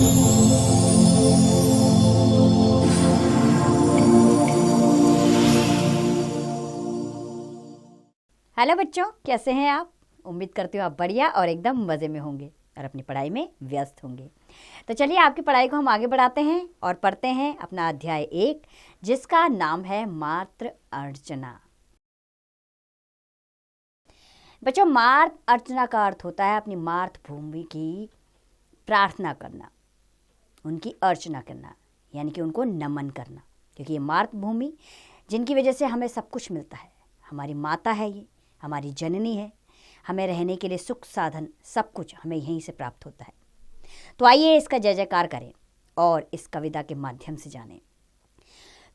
Hello बच्चों, कैसे हैं आप? उम्मीद करती हूँ आप बढ़िया और एकदम मज़े में होंगे और अपनी पढ़ाई में व्यस्त होंगे। तो चलिए आपकी पढ़ाई को हम आगे बढ़ाते हैं और पढ़ते हैं अपना अध्याय 1, जिसका नाम है मातृ अर्चना। बच्चों, मातृ अर्चना का अर्थ होता है अपनी मातृभूमि की प्रार्थना करना, उनकी अर्चना करना, यानी कि उनको नमन करना, क्योंकि ये मातृभूमि जिनकी वजह से हमें सब कुछ मिलता है, हमारी माता है, ये हमारी जननी है, हमें रहने के लिए सुख साधन सब कुछ हमें यहीं से प्राप्त होता है। तो आइए इसका जय जयकार करें और इस कविता के माध्यम से जानें।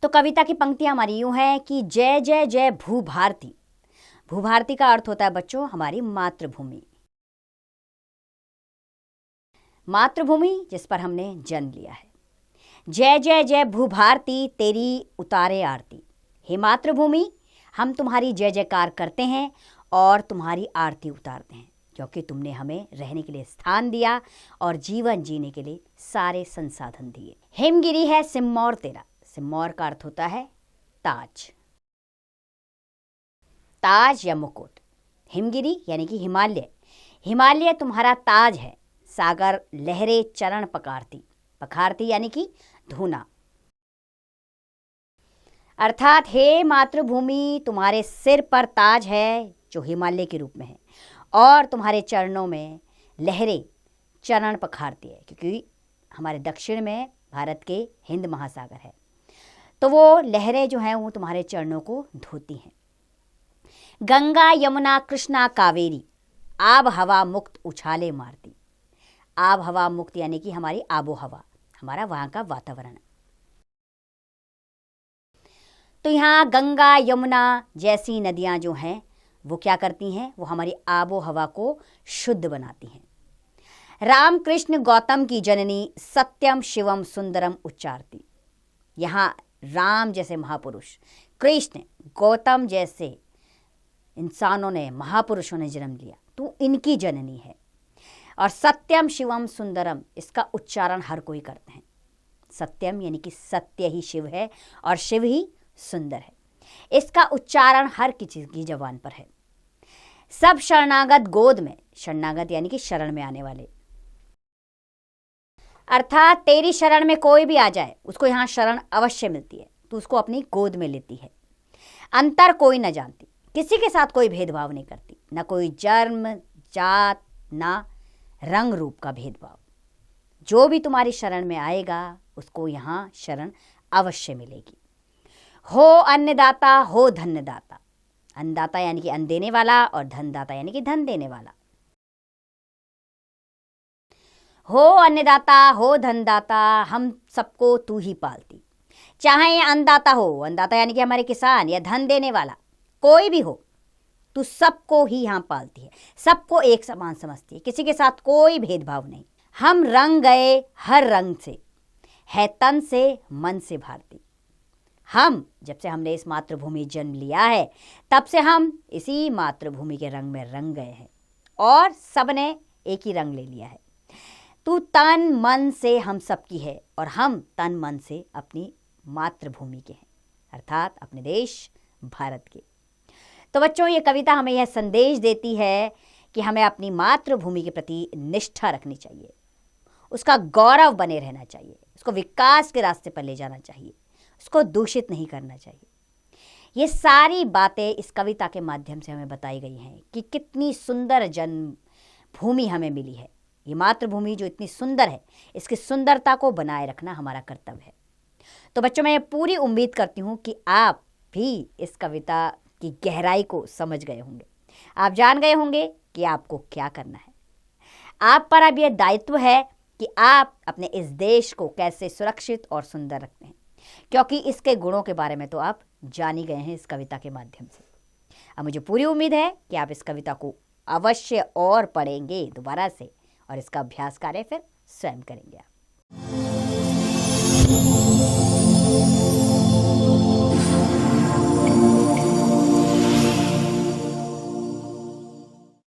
तो कविता की पंक्तियां हमारी यूं हैं कि जय जय जय भूभारती। भूभारती का अर्थ होता है बच्चों हमारी मातृभूमि, मातृभूमि जिस पर हमने जन्म लिया है। जय जय जय भूभारती, तेरी उतारे आरती। हे मातृभूमि, हम तुम्हारी जय जयकार करते हैं और तुम्हारी आरती उतारते हैं, क्योंकि तुमने हमें रहने के लिए स्थान दिया और जीवन जीने के लिए सारे संसाधन दिए। हिमगिरी है सिम्मौर तेरा। सिम्मौर का अर्थ होता है ताज, ताज या मुकुट। हिमगिरी यानी कि हिमालय, हिमालय तुम्हारा ताज है। सागर लहरे चरण पखारती, पखारती यानी कि धोना। अर्थात हे मातृभूमि, तुम्हारे सिर पर ताज है जो हिमालय के रूप में है और तुम्हारे चरणों में लहरें चरण पखारती है, क्योंकि हमारे दक्षिण में भारत के हिंद महासागर है, तो वो लहरें जो हैं वो तुम्हारे चरणों को धोती हैं। गंगा यमुना कृष्णा कावेरी, आब हवा मुक्त उछाले मारती। आब हवा मुक्त यानी कि हमारी आबो हवा, हमारा वहाँ का वातावरण। तो यहाँ गंगा यमुना जैसी नदियाँ जो हैं वो क्या करती हैं, वो हमारी आबो हवा को शुद्ध बनाती हैं। राम कृष्ण गौतम की जननी, सत्यम शिवम सुंदरम उच्चारती। यहाँ राम जैसे महापुरुष, कृष्ण गौतम जैसे इंसानों ने, महापुरुषों ने जन्म लिया, तो इनकी जननी है। और सत्यम शिवम सुंदरम, इसका उच्चारण हर कोई करते हैं। सत्यम यानी कि सत्य ही शिव है और शिव ही सुंदर है, इसका उच्चारण हर किसी की जबान पर है। सब शरणागत गोद में, शरणागत यानी कि शरण में आने वाले, अर्थात तेरी शरण में कोई भी आ जाए उसको यहाँ शरण अवश्य मिलती है, तो उसको अपनी गोद में लेती है। अंतर कोई न जानती, किसी के साथ कोई भेदभाव नहीं करती, न कोई जन्म जात ना रंग रूप का भेदभाव। जो भी तुम्हारी शरण में आएगा उसको यहाँ शरण अवश्य मिलेगी। हो अन्नदाता हो धन्यदाता। अन्नदाता यानी कि अन्न देने वाला और धनदाता यानी कि धन देने वाला। हो अन्नदाता हो धनदाता, हम सबको तू ही पालती। चाहे अन्नदाता हो, अन्नदाता यानी कि हमारे किसान, या धन देने वाला कोई भी हो, तू सबको ही यहाँ पालती है, सबको एक समान समझती है, किसी के साथ कोई भेदभाव नहीं। हम रंग गए हर रंग से, है तन से मन से भारती। हम जब से हमने इस मातृभूमि जन्म लिया है तब से हम इसी मातृभूमि के रंग में रंग गए हैं और सबने एक ही रंग ले लिया है। तू तन मन से हम सबकी है और हम तन मन से अपनी मातृभूमि के हैं, अर्थात अपने देश भारत के। तो बच्चों, ये कविता हमें यह संदेश देती है कि हमें अपनी मातृभूमि के प्रति निष्ठा रखनी चाहिए, उसका गौरव बने रहना चाहिए, उसको विकास के रास्ते पर ले जाना चाहिए, उसको दूषित नहीं करना चाहिए। ये सारी बातें इस कविता के माध्यम से हमें बताई गई हैं कि कितनी सुंदर जन्म भूमि हमें मिली है। ये मातृभूमि जो इतनी सुंदर है, इसकी सुंदरता को बनाए रखना हमारा कर्तव्य है। तो बच्चों, मैं पूरी उम्मीद करती हूँ कि आप भी इस कविता की गहराई को समझ गए होंगे। आप जान गए होंगे कि आपको क्या करना है। आप पर अब यह दायित्व है कि आप अपने इस देश को कैसे सुरक्षित और सुंदर रखते हैं, क्योंकि इसके गुणों के बारे में तो आप जान ही गए हैं इस कविता के माध्यम से। अब मुझे पूरी उम्मीद है कि आप इस कविता को अवश्य और पढ़ेंगे दोबारा से और इसका अभ्यास कार्य फिर स्वयं करेंगे आप।